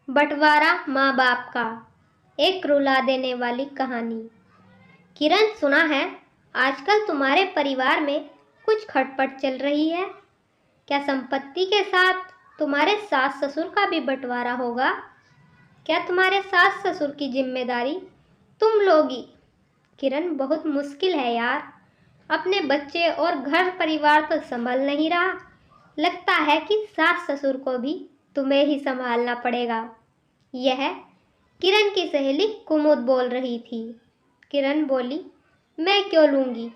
बंटवारा माँ बाप का, एक रुला देने वाली कहानी। किरण, सुना है आजकल तुम्हारे परिवार में कुछ खटपट चल रही है। क्या संपत्ति के साथ तुम्हारे सास ससुर का भी बंटवारा होगा? क्या तुम्हारे सास ससुर की जिम्मेदारी तुम लोगी? किरण, बहुत मुश्किल है यार। अपने बच्चे और घर परिवार तो संभल नहीं रहा, लगता है कि सास ससुर को भी तुम्हें ही संभालना पड़ेगा। यह किरण की सहेली कुमुद बोल रही थी। किरण बोली, मैं क्यों लूंगी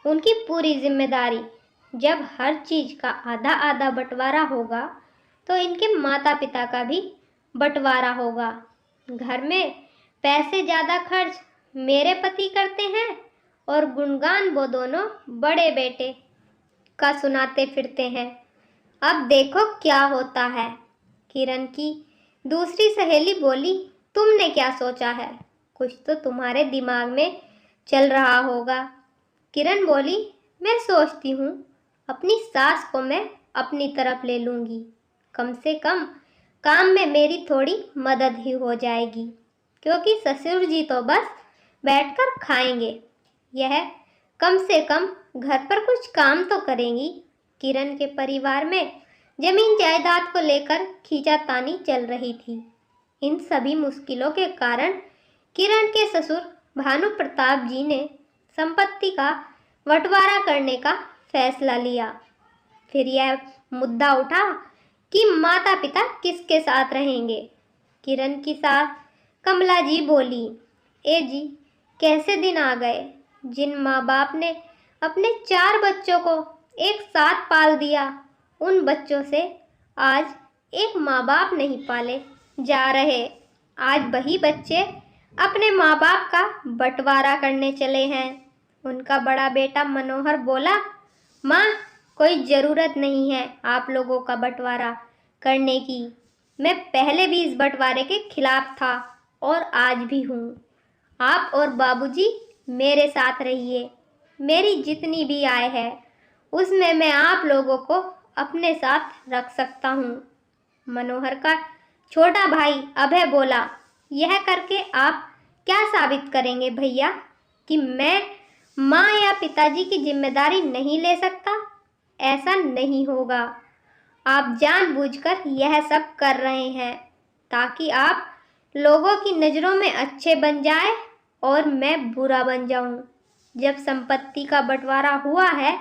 उनकी पूरी जिम्मेदारी? जब हर चीज का आधा आधा बंटवारा होगा तो इनके माता पिता का भी बंटवारा होगा। घर में पैसे ज्यादा खर्च मेरे पति करते हैं और गुणगान वो दोनों बड़े बेटे का सुनाते फिरते हैं। अब देखो क्या होता है। किरण की दूसरी सहेली बोली, तुमने क्या सोचा है? कुछ तो तुम्हारे दिमाग में चल रहा होगा। किरण बोली, मैं सोचती हूँ अपनी सास को मैं अपनी तरफ ले लूँगी। कम से कम काम में मेरी थोड़ी मदद ही हो जाएगी, क्योंकि ससुर जी तो बस बैठकर खाएंगे, यह कम से कम घर पर कुछ काम तो करेंगी। किरण के परिवार में जमीन जायदाद को लेकर खींचातानी चल रही थी। इन सभी मुश्किलों के कारण किरण के ससुर भानु प्रताप जी ने संपत्ति का बंटवारा करने का फैसला लिया। फिर यह मुद्दा उठा कि माता पिता किसके साथ रहेंगे। किरण की सास कमला जी बोली, ए जी, कैसे दिन आ गए जिन माँ बाप ने अपने 4 बच्चों को एक साथ पाल दिया, उन बच्चों से आज एक माँ बाप नहीं पाले जा रहे। आज वही बच्चे अपने माँ बाप का बंटवारा करने चले हैं। उनका बड़ा बेटा मनोहर बोला, माँ, कोई ज़रूरत नहीं है आप लोगों का बंटवारा करने की। मैं पहले भी इस बंटवारे के खिलाफ था और आज भी हूँ। आप और बाबूजी मेरे साथ रहिए। मेरी जितनी भी आय है उसमें मैं आप लोगों को अपने साथ रख सकता हूँ। मनोहर का छोटा भाई अभय बोला, यह करके आप क्या साबित करेंगे भैया कि मैं माँ या पिताजी की जिम्मेदारी नहीं ले सकता? ऐसा नहीं होगा। आप जानबूझकर यह सब कर रहे हैं ताकि आप लोगों की नज़रों में अच्छे बन जाए और मैं बुरा बन जाऊं। जब संपत्ति का बंटवारा हुआ है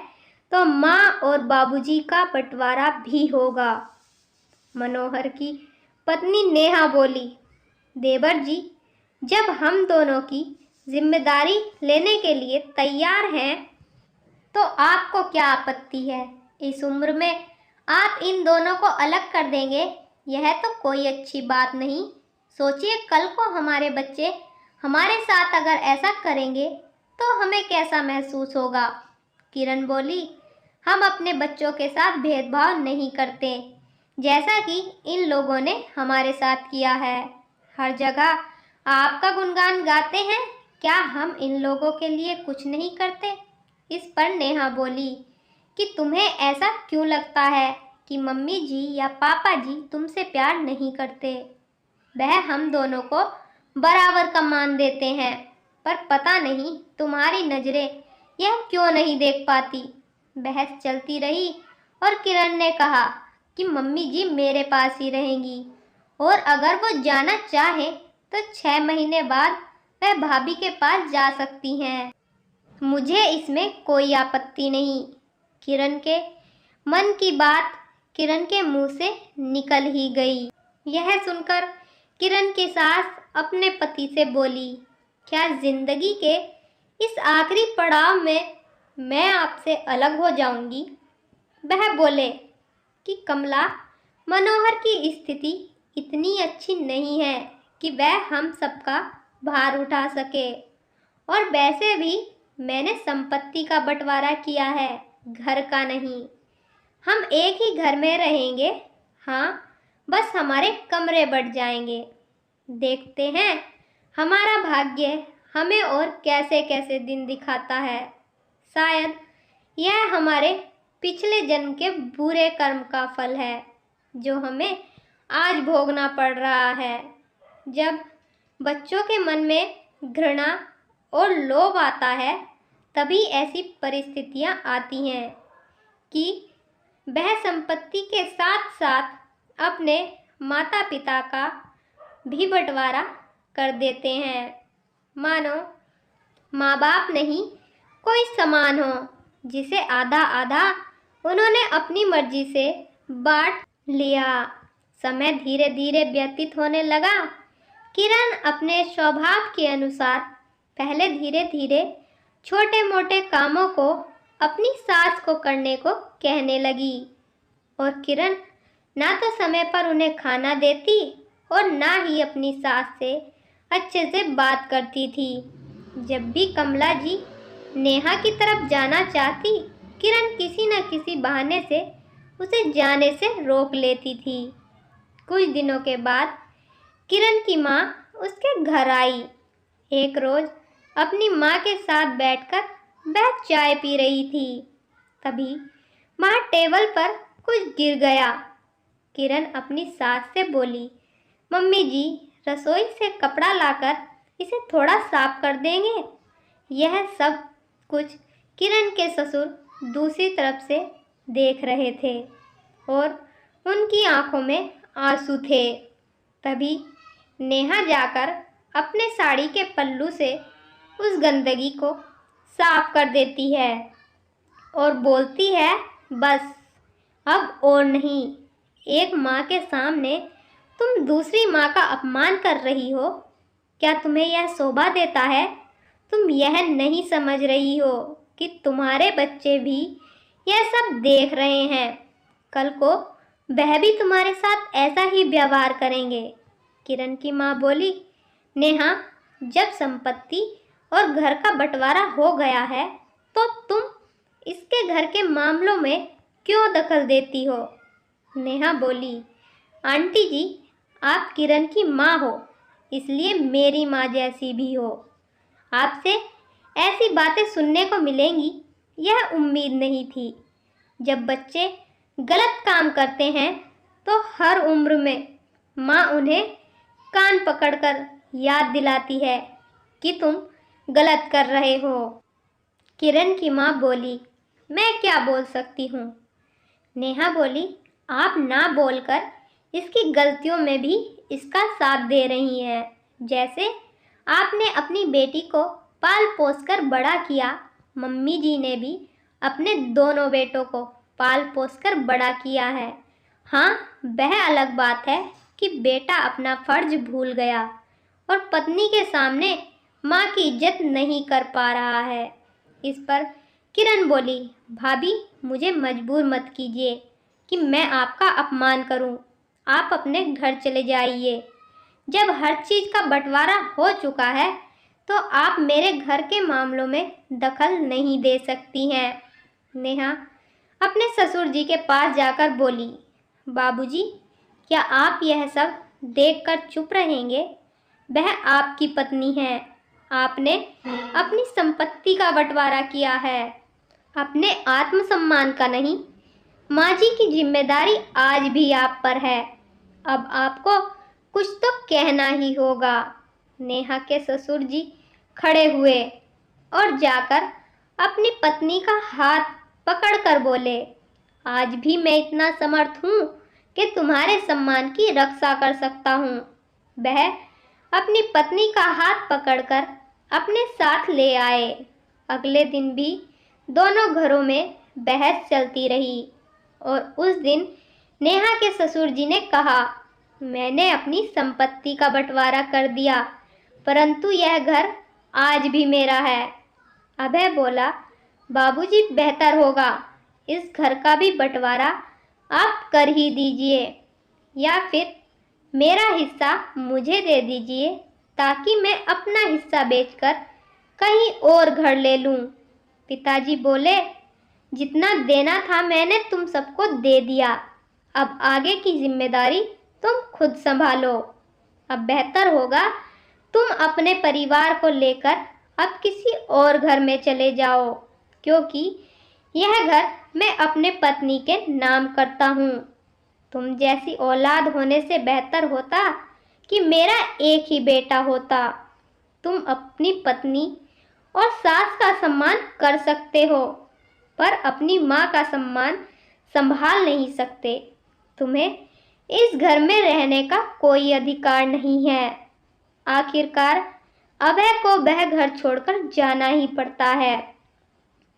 तो माँ और बाबूजी का बंटवारा भी होगा। मनोहर की पत्नी नेहा बोली, देवर जी, जब हम दोनों की जिम्मेदारी लेने के लिए तैयार हैं तो आपको क्या आपत्ति है? इस उम्र में आप इन दोनों को अलग कर देंगे, यह तो कोई अच्छी बात नहीं। सोचिए, कल को हमारे बच्चे हमारे साथ अगर ऐसा करेंगे तो हमें कैसा महसूस होगा? किरण बोली, हम अपने बच्चों के साथ भेदभाव नहीं करते, जैसा कि इन लोगों ने हमारे साथ किया है। हर जगह आपका गुणगान गाते हैं, क्या हम इन लोगों के लिए कुछ नहीं करते? इस पर नेहा बोली कि तुम्हें ऐसा क्यों लगता है कि मम्मी जी या पापा जी तुमसे प्यार नहीं करते? वह हम दोनों को बराबर का मान देते हैं, पर पता नहीं तुम्हारी नजरें यह क्यों नहीं देख पाती। बहस चलती रही और किरण ने कहा कि मम्मी जी मेरे पास ही रहेंगी और अगर वो जाना चाहे तो 6 महीने बाद वह भाभी के पास जा सकती हैं। मुझे इसमें कोई आपत्ति नहीं। किरण के मन की बात किरण के मुंह से निकल ही गई। यह सुनकर किरण की सास अपने पति से बोली, क्या जिंदगी के इस आखिरी पड़ाव में मैं आपसे अलग हो जाऊंगी? वह बोले कि कमला, मनोहर की स्थिति इतनी अच्छी नहीं है कि वह हम सबका भार उठा सके, और वैसे भी मैंने संपत्ति का बंटवारा किया है, घर का नहीं। हम एक ही घर में रहेंगे, हाँ, बस हमारे कमरे बढ़ जाएंगे। देखते हैं हमारा भाग्य हमें और कैसे कैसे दिन दिखाता है। शायद यह हमारे पिछले जन्म के बुरे कर्म का फल है जो हमें आज भोगना पड़ रहा है। जब बच्चों के मन में घृणा और लोभ आता है, तभी ऐसी परिस्थितियां आती हैं कि वह संपत्ति के साथ साथ अपने माता पिता का भी बंटवारा कर देते हैं। मानो माँ बाप नहीं कोई समान हो, जिसे आधा आधा उन्होंने अपनी मर्जी से बांट लिया। समय धीरे धीरे व्यतीत होने लगा। किरण अपने स्वभाव के अनुसार पहले धीरे धीरे छोटे मोटे कामों को अपनी सास को करने को कहने लगी, और किरण ना तो समय पर उन्हें खाना देती और ना ही अपनी सास से अच्छे से बात करती थी। जब भी कमला जी नेहा की तरफ जाना चाहती, किरण किसी न किसी बहाने से उसे जाने से रोक लेती थी। कुछ दिनों के बाद किरण की माँ उसके घर आई। एक रोज अपनी माँ के साथ बैठकर वह चाय पी रही थी। तभी वहाँ टेबल पर कुछ गिर गया। किरण अपनी सास से बोली, मम्मी जी, रसोई से कपड़ा लाकर इसे थोड़ा साफ कर देंगे। यह सब कुछ किरण के ससुर दूसरी तरफ से देख रहे थे और उनकी आंखों में आंसू थे। तभी नेहा जाकर अपने साड़ी के पल्लू से उस गंदगी को साफ कर देती है और बोलती है, बस अब और नहीं। एक माँ के सामने तुम दूसरी माँ का अपमान कर रही हो। क्या तुम्हें यह शोभा देता है? तुम यह नहीं समझ रही हो कि तुम्हारे बच्चे भी यह सब देख रहे हैं। कल को वह भी तुम्हारे साथ ऐसा ही व्यवहार करेंगे। किरण की माँ बोली, नेहा, जब संपत्ति और घर का बंटवारा हो गया है तो तुम इसके घर के मामलों में क्यों दखल देती हो? नेहा बोली, आंटी जी, आप किरण की माँ हो, इसलिए मेरी माँ जैसी भी हो। आपसे ऐसी बातें सुनने को मिलेंगी यह उम्मीद नहीं थी। जब बच्चे गलत काम करते हैं तो हर उम्र में माँ उन्हें कान पकड़कर याद दिलाती है कि तुम गलत कर रहे हो। किरण की माँ बोली, मैं क्या बोल सकती हूँ? नेहा बोली, आप ना बोलकर इसकी गलतियों में भी इसका साथ दे रही हैं। जैसे आपने अपनी बेटी को पाल पोस कर बड़ा किया, मम्मी जी ने भी अपने दोनों बेटों को पाल पोस कर बड़ा किया है। हाँ, वह अलग बात है कि बेटा अपना फर्ज भूल गया और पत्नी के सामने माँ की इज्जत नहीं कर पा रहा है। इस पर किरण बोली, भाभी, मुझे मजबूर मत कीजिए कि मैं आपका अपमान करूं। आप अपने घर चले जाइए। जब हर चीज़ का बंटवारा हो चुका है तो आप मेरे घर के मामलों में दखल नहीं दे सकती हैं। नेहा अपने ससुर जी के पास जाकर बोली, बाबूजी, क्या आप यह सब देखकर चुप रहेंगे? वह आपकी पत्नी है। आपने अपनी संपत्ति का बंटवारा किया है, अपने आत्मसम्मान का नहीं। माँ जी की जिम्मेदारी आज भी आप पर है। अब आपको कुछ तो कहना ही होगा। नेहा के ससुर जी खड़े हुए और जाकर अपनी पत्नी का हाथ पकड़कर बोले, आज भी मैं इतना समर्थ हूँ कि तुम्हारे सम्मान की रक्षा कर सकता हूँ। वह अपनी पत्नी का हाथ पकड़कर अपने साथ ले आए। अगले दिन भी दोनों घरों में बहस चलती रही और उस दिन नेहा के ससुर जी ने कहा, मैंने अपनी संपत्ति का बंटवारा कर दिया, परंतु यह घर आज भी मेरा है। अभय बोला, बाबूजी, बेहतर होगा इस घर का भी बंटवारा आप कर ही दीजिए, या फिर मेरा हिस्सा मुझे दे दीजिए ताकि मैं अपना हिस्सा बेचकर कहीं और घर ले लूं। पिताजी बोले, जितना देना था मैंने तुम सबको दे दिया, अब आगे की जिम्मेदारी तुम खुद संभालो। अब बेहतर होगा तुम अपने परिवार को लेकर अब किसी और घर में चले जाओ, क्योंकि यह घर मैं अपने पत्नी के नाम करता हूँ। तुम जैसी औलाद होने से बेहतर होता कि मेरा एक ही बेटा होता। तुम अपनी पत्नी और सास का सम्मान कर सकते हो, पर अपनी माँ का सम्मान संभाल नहीं सकते। तुम्हें इस घर में रहने का कोई अधिकार नहीं है। आखिरकार अभय को वह घर छोड़कर जाना ही पड़ता है।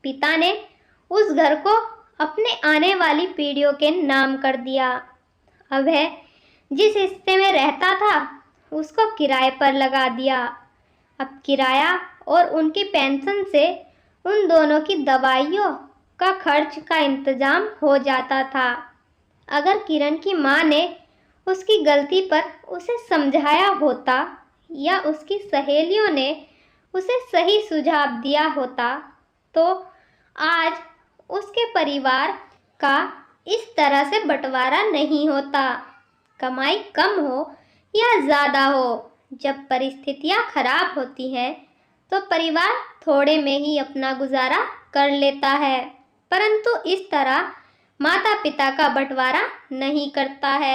पिता ने उस घर को अपने आने वाली पीढ़ियों के नाम कर दिया। अभय जिस हिस्से में रहता था उसको किराए पर लगा दिया। अब किराया और उनकी पेंशन से उन दोनों की दवाइयों का खर्च का इंतजाम हो जाता था। अगर किरण की माँ ने उसकी गलती पर उसे समझाया होता या उसकी सहेलियों ने उसे सही सुझाव दिया होता तो आज उसके परिवार का इस तरह से बंटवारा नहीं होता। कमाई कम हो या ज़्यादा हो, जब परिस्थितियाँ खराब होती हैं तो परिवार थोड़े में ही अपना गुजारा कर लेता है, परंतु इस तरह माता पिता का बंटवारा नहीं करता है।